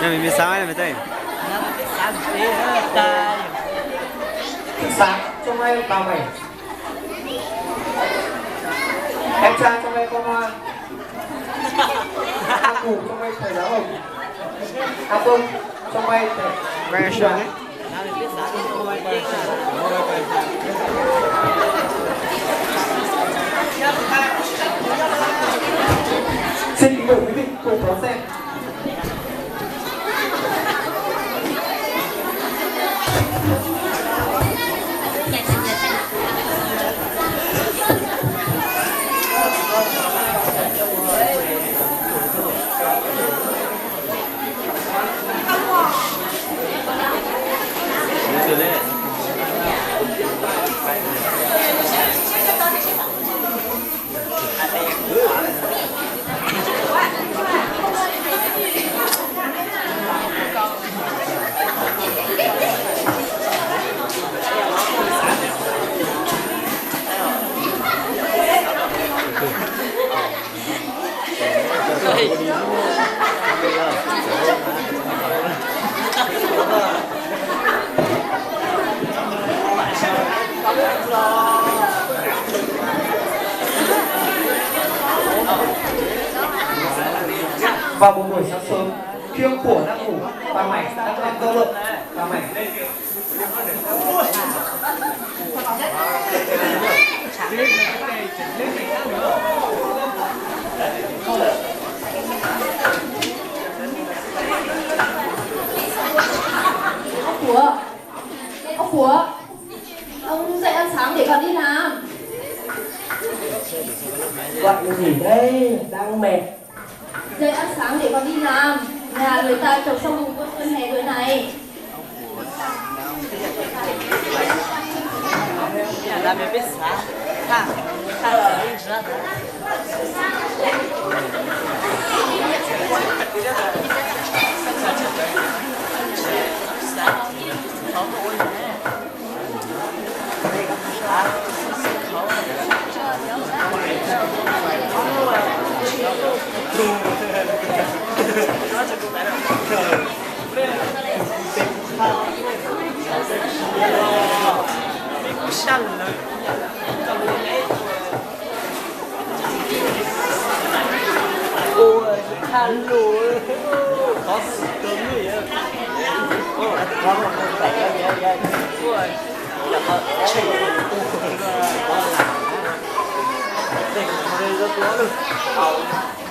Nhà mình biết sao ấy là biết đây. Nhà mình biết sao thì ta Sáng trong đây bà mày. Em trai trong đây con hoa. Ăn ngủ trong đây thầy giáo hồng. À không, trong đây thầy. Quay xuống ấy. Nhà mình biết sao thì không ai Xin kính mời quý vị cùng đón xem. Vào một buổi sáng sớm, khi ông của đang ngủ, bà mày đang làm cơ lượng. Bà mày lên kìa. Ông Phúa, ông dậy ăn sáng để còn đi làm. Gọi cái gì đây, đang mệt. Dậy ăn sáng để còn đi làm. Nhà người ta trồng xong mùng xuân hè rồi này. Nhà mình biết sao ta ở đây nữa. Ôi, hello. Có cơm người á. Ôi, có một cái ôi, là có chỉ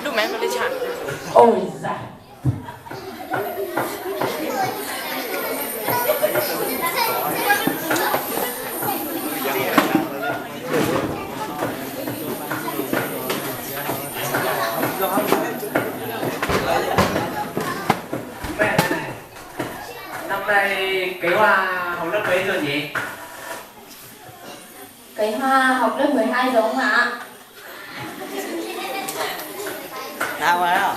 lúc mẹ có đi chặt. Ôi dạ. Mẹ này, năm nay cái Hoa học lớp mấy rồi nhỉ? Cái Hoa học lớp 12 rồi ông ạ. Nào à?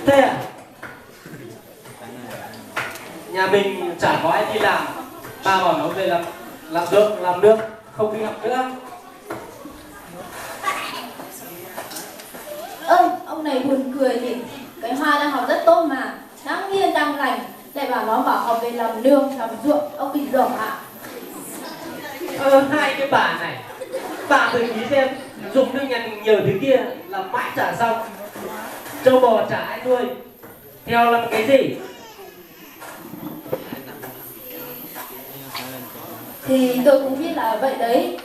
Thế à? Nhà mình chả có ai đi làm. Ba bảo nó về làm nước, không đi học nữa. Ông này buồn cười nhỉ. Cái Hoa đang học rất tốt mà, đang nghiêng đang lành, lại bảo học về làm nương, làm ruộng. Ông bị dởm ạ. Hai cái bà này, bà thử nghĩ xem, dùng nước nhà mình nhờ thứ kia là mãi chả xong. Trâu bò chả ai nuôi, theo làm cái gì? Thì tôi cũng biết là vậy đấy.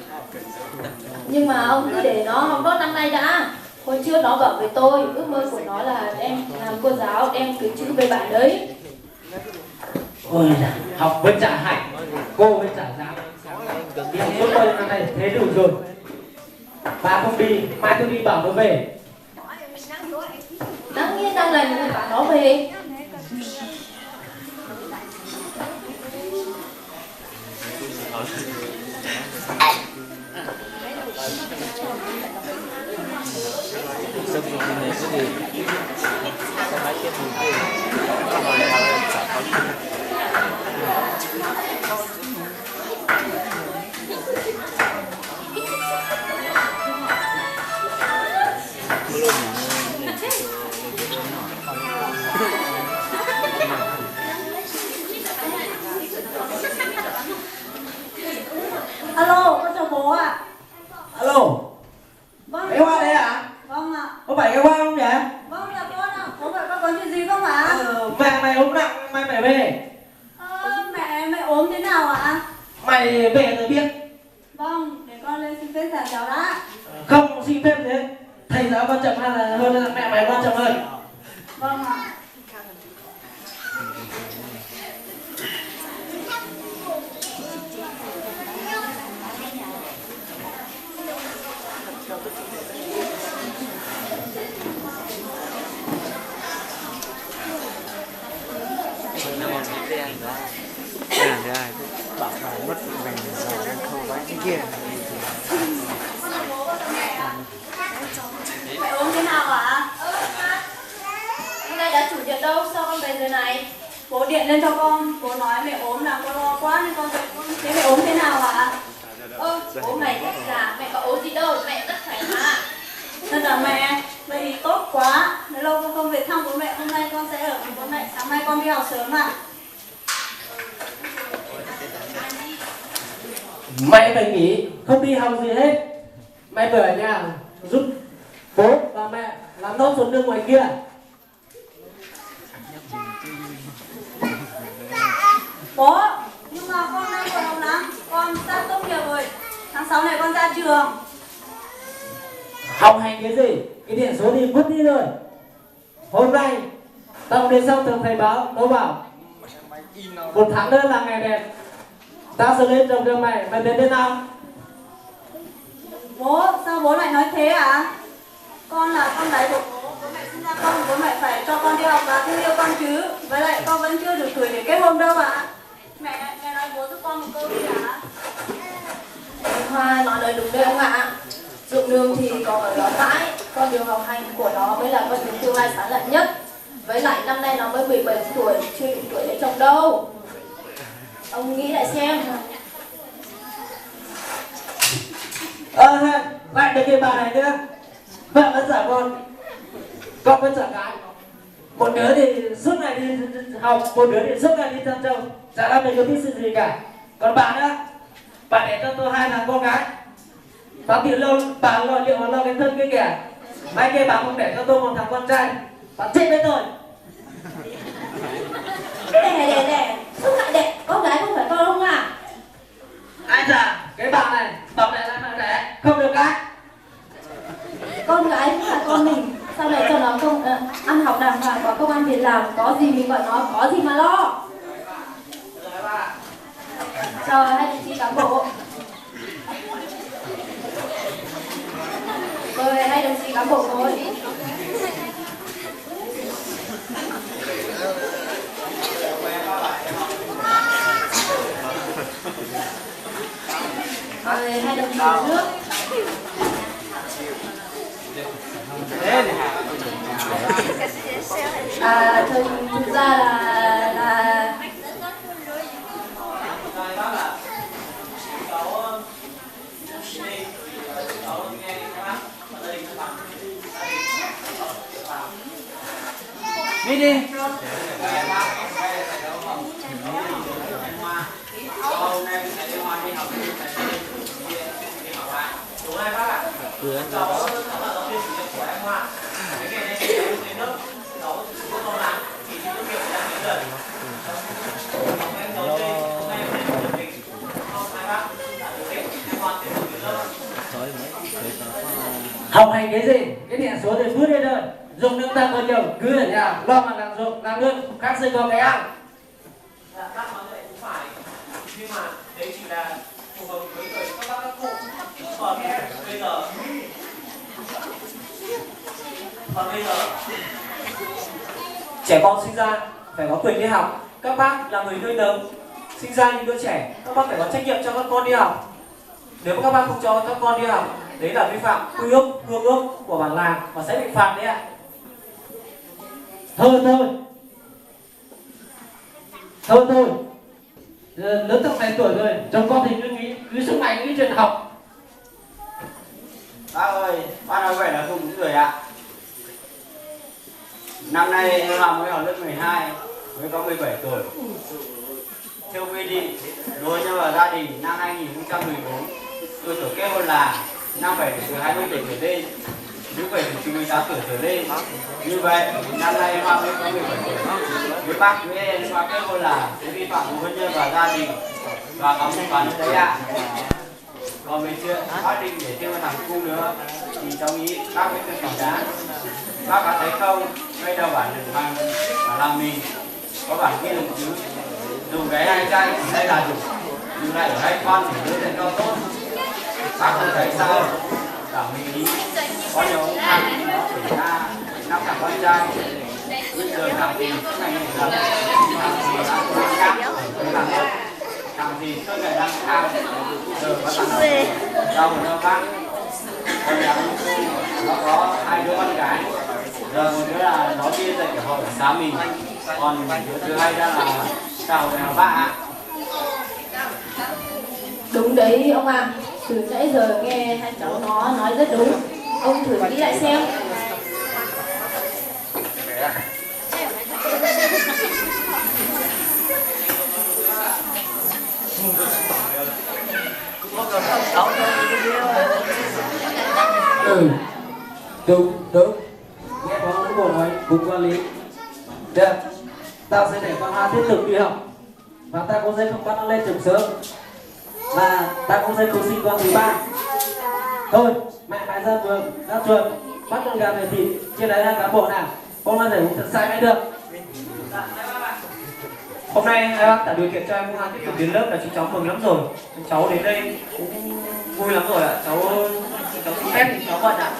Nhưng mà ông cứ để nó học tốt năm nay đã. Hồi trước nó bảo với tôi, ước mơ của nó là em làm cô giáo, em cứ chữ với bạn đấy. Ôi da, học với chả hạnh, cô với chả dám. Điểm số tôi năm nay thế đủ rồi. Bà không đi, mai tôi đi bảo nó về. Đang nghiêng đang lành thì bảo nó về. Sân dụng này cái gì? Có mấy cái gì kia? Có hỏi là chả có gì. Alo, Vâng. cái Hoa đấy à? Vâng ạ. Có phải cái Hoa không nhỉ? Vâng là con ạ. Có phải con có chuyện gì không ạ? Mẹ mày ốm nặng, mày phải về. Mẹ ốm thế nào ạ? Mày về rồi biết. Vâng, để con lên xin phép thầy giáo đã. Không xin phép thế. Thầy giáo quan trọng hay là hơn là mẹ mày quan trọng hơn? Vâng ạ. Đây là thế này, bảo phải mất mình rồi đang không vãi cái kia. Mẹ ốm thế nào ạ? Hôm nay đã chủ nhật đâu, sao con về giờ này? Bố điện lên cho con, bố nói mẹ ốm làm con lo quá nên con về. Thế mẹ ốm thế nào ạ? Bố mày thật giả, mẹ có ốm gì đâu, mẹ rất khỏe mà. Thật là mẹ, vậy thì tốt quá. Nếu lâu con không về thăm bố mẹ, hôm nay con sẽ ở với bố mẹ. Sáng mai con đi học sớm ạ. Mày phải nghỉ, không đi học gì hết. Mày phải ở nhà giúp bố và mẹ làm nốt ruột nương ngoài kia. Bố, nhưng mà con đang còn học lắm. Con sắp tốt nghiệp rồi. Tháng 6 này con ra trường. Học hành cái gì? Cái điện số thì vứt đi rồi. Hôm nay tao đến xong thường thầy báo, nó bảo 1 tháng nữa là ngày đẹp. Tao sẽ lên trồng cho mày, mày đến nào? Bố, sao bố lại nói thế ạ? Con là con gái của bố, bố mẹ sinh ra con, bố mẹ phải cho con đi học và thương yêu con chứ. Với lại con vẫn chưa được tuổi để kết hôn đâu ạ. Mẹ nói bố giúp con một câu đi ạ. Hoa nói lời đúng đấy ông ạ. Ruộng nương thì có ở đó mãi, con đường học hành của nó mới là con đường tương lai sáng lạn nhất. Với lại năm nay nó mới 17 tuổi, chưa đủ tuổi để chồng đâu. Ông nghĩ lại xem. Lại được cái bà này nữa. Vợ vẫn giả con vẫn giả cái. Một đứa thì suốt ngày đi học, một đứa thì suốt ngày đi chăn trâu, chả làm được cái thích sự gì cả. Còn bà nữa, bà để cho tôi 2 thằng con gái. Bà tiền lâu, bà liệu lo cái thân kia kìa. Mai kia bà không để cho tôi 1 thằng con trai, bà chết với tôi. Đẻ, không lại đẻ, con gái không phải con ông à? Ai chả, cái bà này, bảo mẹ là mẹ đẻ, không được cái. Con gái cũng là con mình, sau này cho nó không ăn học đàng hoàng, có công ăn việc làm, có gì mình gọi nó, có gì mà lo. Trời, hai đồng chí cán bộ. Rồi, hai đồng chí cán bộ ngồi. Rồi, hai đồng chí nước. Thực ra là Đi đi. Học hành cái gì? Cái điện số thì vứt đi rồi. Dùng nước ta còn nhiều, cứ ở nhà lo mà làm ruộng, làm nước, khác xây có cái ăn. Bác nói vậy cũng phải, nhưng mà đấy chỉ là phù hợp với tuổi các bác các cụ. Còn bây giờ trẻ con sinh ra phải có quyền đi học. Các bác là người nuôi nấng, sinh ra những đứa trẻ, các bác phải có trách nhiệm cho các con đi học. Nếu mà các bác không cho các con đi học, đấy là vi phạm quy ước, hương ước của bản làng và sẽ bị phạt đấy ạ. Thôi lớn tầm này tuổi rồi, chồng con thì cứ suốt ngày nghĩ chuyện học. Bác ơi, bác nói vậy là không đúng rồi ạ. Năm nay em mới học lớp 12, mới có 17 tuổi. Theo quy định, đối với vào gia đình năm 2014, tôi tuổi kết hôn là năm phải từ 20 tuổi trở lên, nữ phải từ 18 tuổi trở lên. Như vậy năm nay Hoa mới có 17 tuổi. Với bác với em Hoa kết hôn là vi phạm của hôn nhân và gia đình và có một khoản đấy ạ. Còn về chuyện bác định để thêm một thằng cu nữa thì cháu nghĩ bác mới tự tỉnh đáng. Bác có thấy không? Bây giờ bản lĩnh bằng làm mình có bản kia được chứ. Dùng cái hai trai hay là dùng lại ở hai con để đưa lên cao tốt. Bác không thấy sao? Cả mình ý có nhiều ông thằng nó xảy ra 5 thằng con trai. Bây giờ thằng gì suốt ngày làm thằng gì đang cố gắng để làm hết. Thằng gì suốt ngày đang tham giờ có thằng nào đâu mà đâu bác. Còn nhà ông cô nó có 2 đứa con gái. Giờ một đứa là nó kia dạy ở hội ở xá mình. Còn đứa thứ hai ra là chào về bác ạ. Đúng đấy ông ạ. Từ nãy giờ nghe hai cháu nó nói rất đúng. Ông thử nghĩ lại xem. Đúng nghe có cán bộ nói cùng quản lý được, tao sẽ để con Hoa tiếp tục đi học và tao cũng sẽ không bắt nó lên trường sớm và tao cũng sẽ không sinh con thứ ba. Thôi mẹ ra chuồng bắt con gà về thịt trên đấy là cán bộ nào không là để uống thật sai mới được. Hôm nay hai bác tạo điều kiện cho em Hoa tiếp tục đến lớp là chúng cháu mừng lắm rồi. Chúng cháu đến đây cũng vui lắm rồi ạ. Cháu xin phép thì cháu bận ạ.